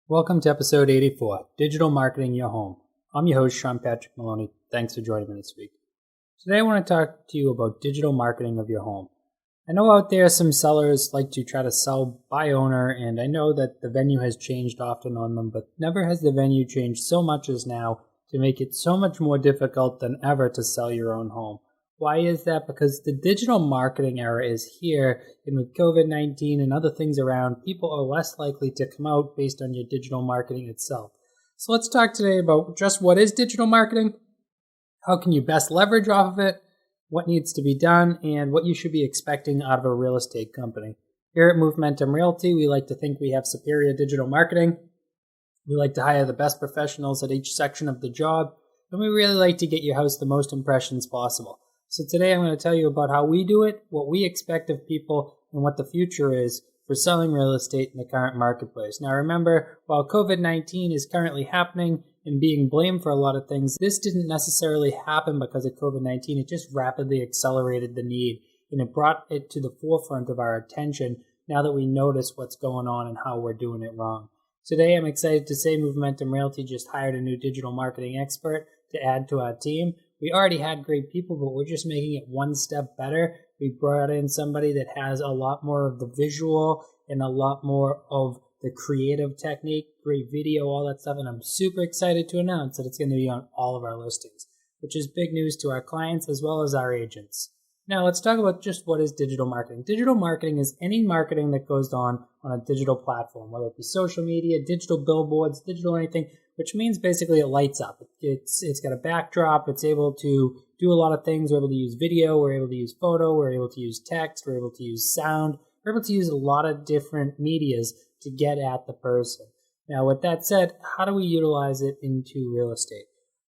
Welcome to episode 84, Digital Marketing Your Home. I'm your host, Sean Patrick Maloney. Thanks for joining me this week. Today I want to talk to you about digital marketing of your home. I know out there some sellers like to try to sell by owner, and I know that the venue has changed often on them, but never has the venue changed so much as now to make it so much more difficult than ever to sell your own home. Why is that? Because the digital marketing era is here, and with COVID-19 and other things around, people are less likely to come out based on your digital marketing itself. So let's talk today about just what is digital marketing, how can you best leverage off of it, what needs to be done, and what you should be expecting out of a real estate company. Here at Movementum Realty, we like to think we have superior digital marketing. We like to hire the best professionals at each section of the job, and we really like to get your house the most impressions possible. So today I'm going to tell you about how we do it, what we expect of people, and what the future is for selling real estate in the current marketplace. Now remember, while COVID-19 is currently happening and being blamed for a lot of things, this didn't necessarily happen because of COVID-19. It just rapidly accelerated the need, and it brought it to the forefront of our attention now that we notice what's going on and how we're doing it wrong. Today I'm excited to say Movementum Realty just hired a new digital marketing expert to add to our team. We already had great people, but we're just making it one step better. We brought in somebody that has a lot more of the visual and a lot more of the creative technique, great video, all that stuff. And I'm super excited to announce that it's going to be on all of our listings, which is big news to our clients as well as our agents. Now let's talk about just what is digital marketing. Digital marketing is any marketing that goes on a digital platform, whether it be social media, digital billboards, digital anything, which means basically it lights up. It's got a backdrop. It's able to do a lot of things. We're able to use video. We're able to use photo. We're able to use text. We're able to use sound. We're able to use a lot of different medias to get at the person. Now, with that said, how do we utilize it into real estate?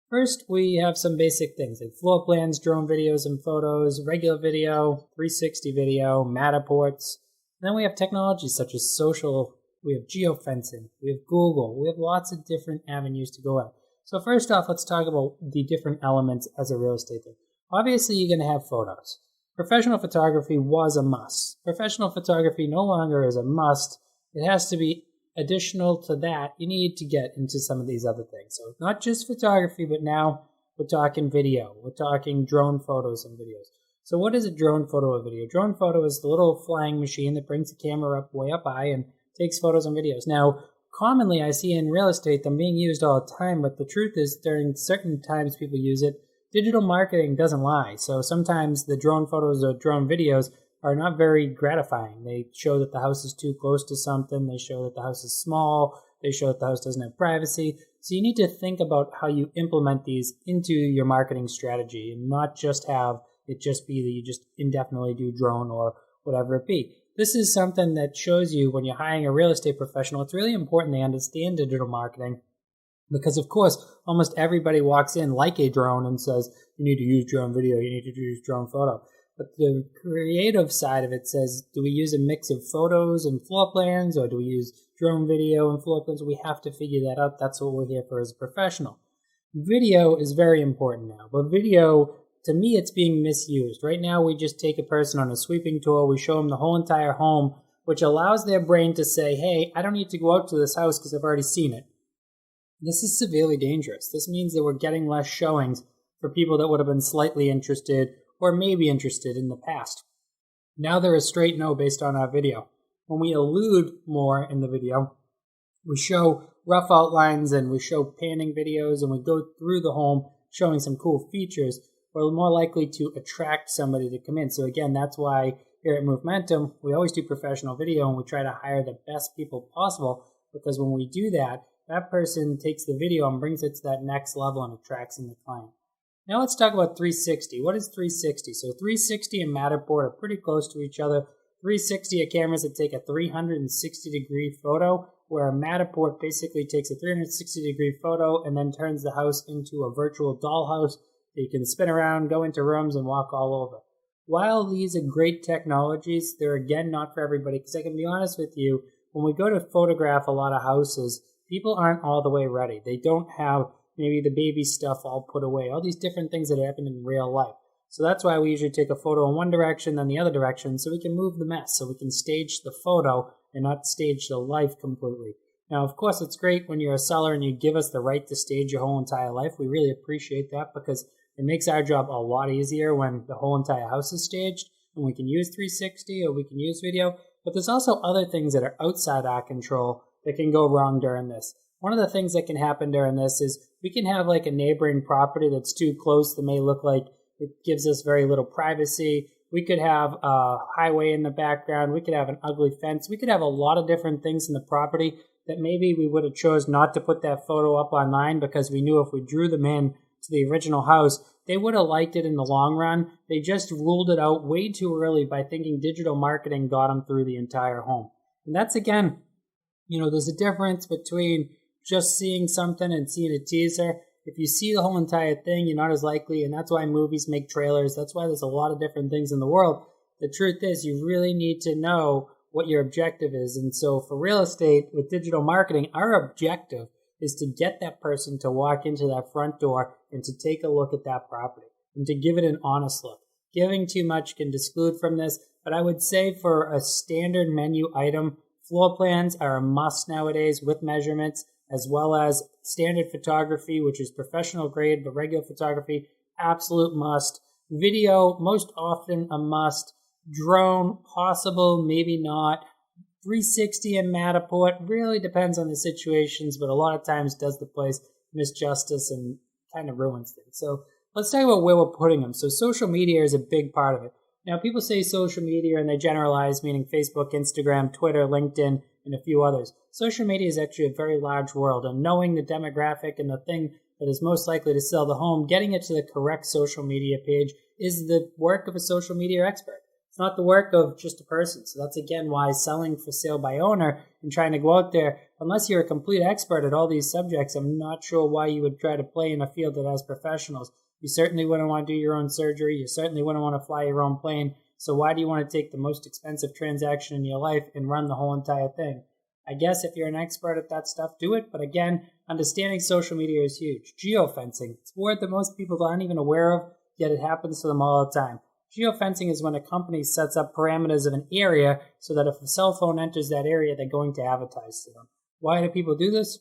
First, we have some basic things like floor plans, drone videos and photos, regular video, 360 video, Matterports. Then we have technologies such as social. We have geofencing, we have Google, we have lots of different avenues to go at. So first off, let's talk about the different elements as a real estate thing. Obviously, you're going to have photos. Professional photography was a must. Professional photography no longer is a must. It has to be additional to that. You need to get into some of these other things. So not just photography, but now we're talking video. We're talking drone photos and videos. So what is a drone photo or video? Drone photo is the little flying machine that brings the camera up way up high and takes photos and videos. Now, commonly I see in real estate them being used all the time, but the truth is during certain times people use it. Digital marketing doesn't lie. So sometimes the drone photos or drone videos are not very gratifying. They show that the house is too close to something. They show that the house is small. They show that the house doesn't have privacy. So you need to think about how you implement these into your marketing strategy and not just have it just be that you just indefinitely do drone or whatever it be. This is something that shows you when you're hiring a real estate professional, it's really important they understand digital marketing because, of course, almost everybody walks in like a drone and says, you need to use drone video, you need to use drone photo. But the creative side of it says, do we use a mix of photos and floor plans or do we use drone video and floor plans? We have to figure that out. That's what we're here for as a professional. Video is very important now, but video, to me, it's being misused. Right now, we just take a person on a sweeping tour. We show them the whole entire home, which allows their brain to say, hey, I don't need to go out to this house because I've already seen it. This is severely dangerous. This means that we're getting less showings for people that would have been slightly interested or maybe interested in the past. Now they're a straight no based on our video. When we allude more in the video, we show rough outlines and we show panning videos and we go through the home showing some cool features. We're more likely to attract somebody to come in. So again, that's why here at Movementum, we always do professional video and we try to hire the best people possible because when we do that, that person takes the video and brings it to that next level and attracts in the client. Now let's talk about 360. What is 360? So 360 and Matterport are pretty close to each other. 360 are cameras that take a 360-degree photo, where a Matterport basically takes a 360-degree photo and then turns the house into a virtual dollhouse. You can spin around, go into rooms, and walk all over. While these are great technologies, they're again not for everybody, because I can be honest with you, when we go to photograph a lot of houses, people aren't all the way ready. They don't have maybe the baby stuff all put away, all these different things that happen in real life. So that's why we usually take a photo in one direction, then the other direction, so we can move the mess, so we can stage the photo and not stage the life completely. Now, of course, it's great when you're a seller and you give us the right to stage your whole entire life. We really appreciate that because it makes our job a lot easier when the whole entire house is staged and we can use 360 or we can use video. But there's also other things that are outside our control that can go wrong during this. One of the things that can happen during this is we can have like a neighboring property that's too close that may look like it gives us very little privacy. We could have a highway in the background. We could have an ugly fence. We could have a lot of different things in the property that maybe we would have chose not to put that photo up online because we knew if we drew them in to the original house, they would have liked it in the long run. They just ruled it out way too early by thinking digital marketing got them through the entire home. And that's, again, there's a difference between just seeing something and seeing a teaser. If you see the whole entire thing, you're not as likely, and that's why movies make trailers. That's why there's a lot of different things in the world. The truth is, you really need to know what your objective is. And so for real estate, with digital marketing, our objective is to get that person to walk into that front door and to take a look at that property and to give it an honest look. Giving too much can exclude from this, but I would say for a standard menu item, floor plans are a must nowadays with measurements, as well as standard photography, which is professional grade, but regular photography, absolute must. Video, most often a must. Drone, possible, maybe not. 360 and Matterport, really depends on the situations, but a lot of times does the place misjustice and kind of ruins things. So let's talk about where we're putting them. So social media is a big part of it. Now, people say social media and they generalize, meaning Facebook, Instagram, Twitter, LinkedIn, and a few others. Social media is actually a very large world, and knowing the demographic and the thing that is most likely to sell the home, getting it to the correct social media page is the work of a social media expert. It's not the work of just a person. So that's, again, why selling for sale by owner and trying to go out there, unless you're a complete expert at all these subjects, I'm not sure why you would try to play in a field that has professionals. You certainly wouldn't want to do your own surgery. You certainly wouldn't want to fly your own plane. So why do you want to take the most expensive transaction in your life and run the whole entire thing? I guess if you're an expert at that stuff, do it. But again, understanding social media is huge. Geofencing. It's a word that most people aren't even aware of, yet it happens to them all the time. Geofencing is when a company sets up parameters of an area so that if a cell phone enters that area, they're going to advertise to them. Why do people do this?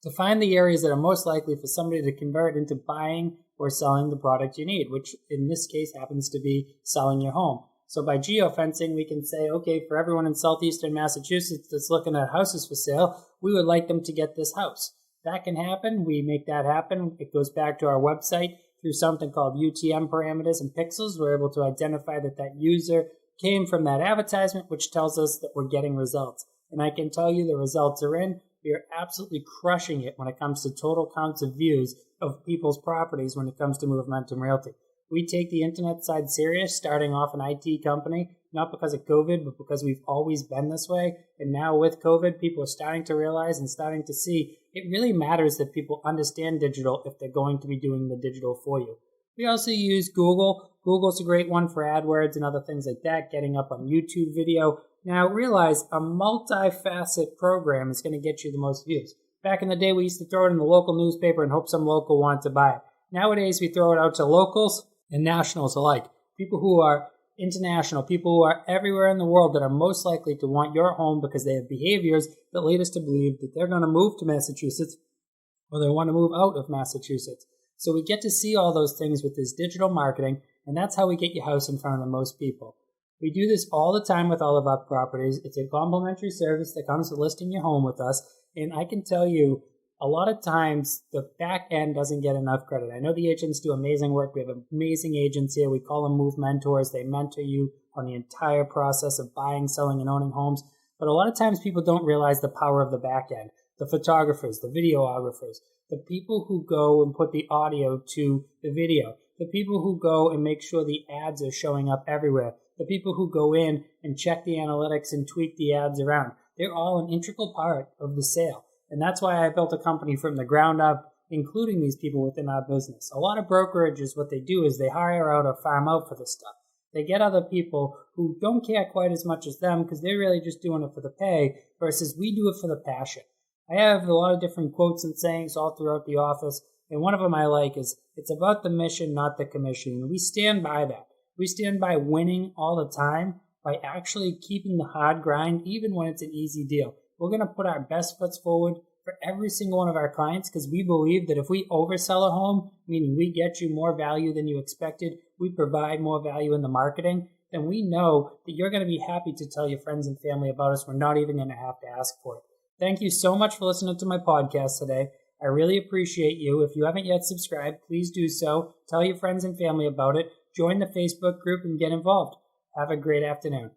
To find the areas that are most likely for somebody to convert into buying or selling the product you need, which in this case happens to be selling your home. So by geofencing, we can say, okay, for everyone in southeastern Massachusetts that's looking at houses for sale, we would like them to get this house. That can happen. We make that happen. It goes back to our website through something called UTM parameters and pixels. We're able to identify that that user came from that advertisement, which tells us that we're getting results. And I can tell you the results are in. We are absolutely crushing it when it comes to total counts of views of people's properties when it comes to Movementum Realty. We take the internet side serious, starting off an IT company, not because of COVID, but because we've always been this way. And now with COVID, people are starting to realize and starting to see it really matters that people understand digital if they're going to be doing the digital for you. We also use Google. Google's a great one for AdWords and other things like that, getting up on YouTube video. Now realize a multifaceted program is going to get you the most views. Back in the day, we used to throw it in the local newspaper and hope some local wanted to buy it. Nowadays, we throw it out to locals and nationals alike. People who are international, people who are everywhere in the world that are most likely to want your home because they have behaviors that lead us to believe that they're going to move to Massachusetts or they want to move out of Massachusetts. So we get to see all those things with this digital marketing, and that's how we get your house in front of the most people. We do this all the time with all of our properties. It's a complimentary service that comes with listing your home with us, and I can tell you, a lot of times the back end doesn't get enough credit. I know the agents do amazing work. We have amazing agents here. We call them Move Mentors. They mentor you on the entire process of buying, selling, and owning homes. But a lot of times people don't realize the power of the back end. The photographers, the videographers, the people who go and put the audio to the video, the people who go and make sure the ads are showing up everywhere, the people who go in and check the analytics and tweak the ads around. They're all an integral part of the sale. And that's why I built a company from the ground up, including these people within our business. A lot of brokerages, what they do is they hire out or farm out for this stuff. They get other people who don't care quite as much as them because they're really just doing it for the pay versus we do it for the passion. I have a lot of different quotes and sayings all throughout the office. And one of them I like is, it's about the mission, not the commission. And we stand by that. We stand by winning all the time by actually keeping the hard grind, even when it's an easy deal. We're going to put our best foot forward for every single one of our clients because we believe that if we oversell a home, meaning we get you more value than you expected, we provide more value in the marketing, then we know that you're going to be happy to tell your friends and family about us. We're not even going to have to ask for it. Thank you so much for listening to my podcast today. I really appreciate you. If you haven't yet subscribed, please do so. Tell your friends and family about it. Join the Facebook group and get involved. Have a great afternoon.